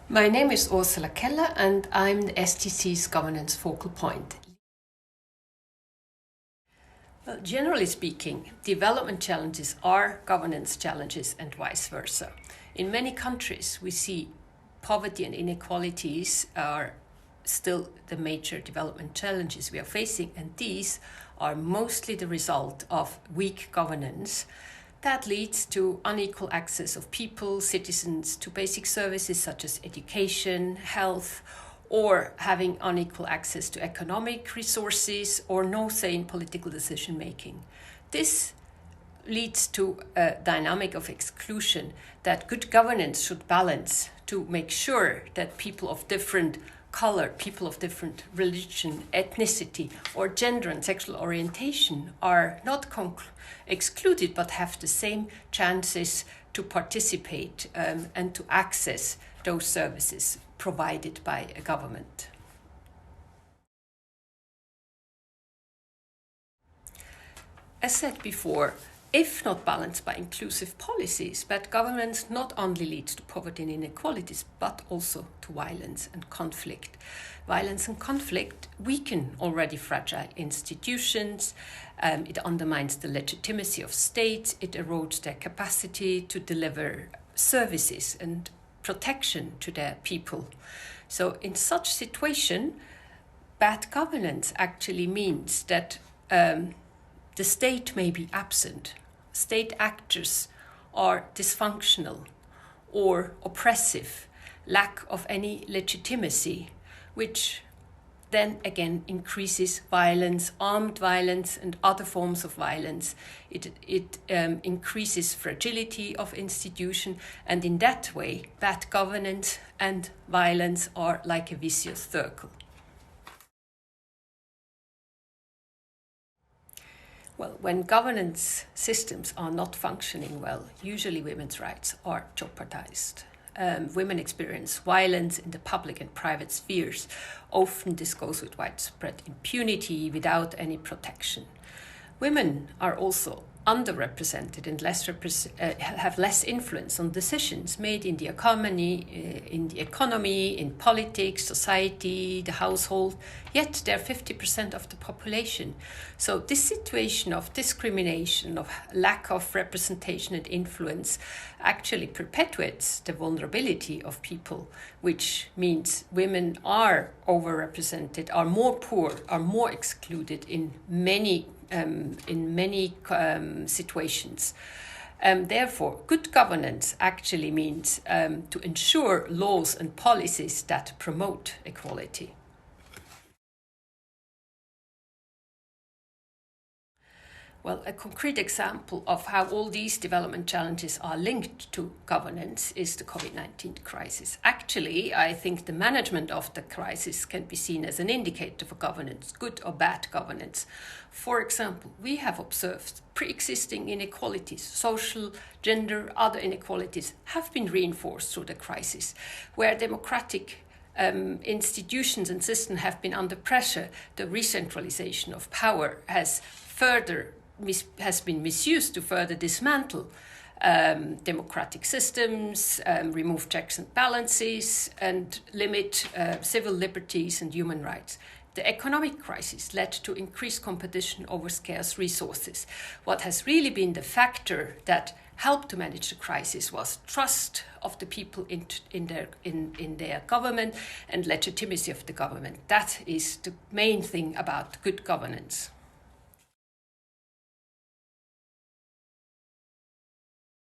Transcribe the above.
My name is Ursula Keller and I'm the SDC's governance focal point. Well, generally speaking, development challenges are governance challenges and vice versa. In many countries, we see poverty and inequalities are still the major development challenges we are facing, and these are mostly the result of weak governance that leads to unequal access of people, citizens, to basic services such as education, health, or having unequal access to economic resources or no say in political decision making. This leads to a dynamic of exclusion that good governance should balance to make sure that people of different color, people of different religion, ethnicity, or gender and sexual orientation are not excluded but have the same chances to participate and to access those services provided by a government. As said before, if not balanced by inclusive policies, bad governance not only leads to poverty and inequalities, but also to violence and conflict. Violence and conflict weaken already fragile institutions, it undermines the legitimacy of states, it erodes their capacity to deliver services and protection to their people. So in such situation, bad governance actually means that the state may be absent. State actors are dysfunctional or oppressive, lack of any legitimacy, which then again increases violence, armed violence and other forms of violence. It increases fragility of institution, and in that way, bad governance and violence are like a vicious circle. Well, when governance systems are not functioning well, usually women's rights are jeopardized. Women experience violence in the public and private spheres. Often this goes with widespread impunity without any protection. Women are also underrepresented and have less influence on decisions made in the economy, in politics, society, the household, yet they're 50% of the population. So this situation of discrimination, of lack of representation and influence actually perpetuates the vulnerability of people, which means women are overrepresented, are more poor, are more excluded in many situations. Therefore, good governance actually means to ensure laws and policies that promote equality. Well, a concrete example of how all these development challenges are linked to governance is the COVID-19 crisis. Actually, I think the management of the crisis can be seen as an indicator for governance, good or bad governance. For example, we have observed pre-existing inequalities, social, gender, other inequalities have been reinforced through the crisis, where democratic institutions and systems have been under pressure. The recentralization of power has been misused to further dismantle democratic systems, remove checks and balances, and limit civil liberties and human rights. The economic crisis led to increased competition over scarce resources. What has really been the factor that helped to manage the crisis was trust of the people in their government and legitimacy of the government. That is the main thing about good governance.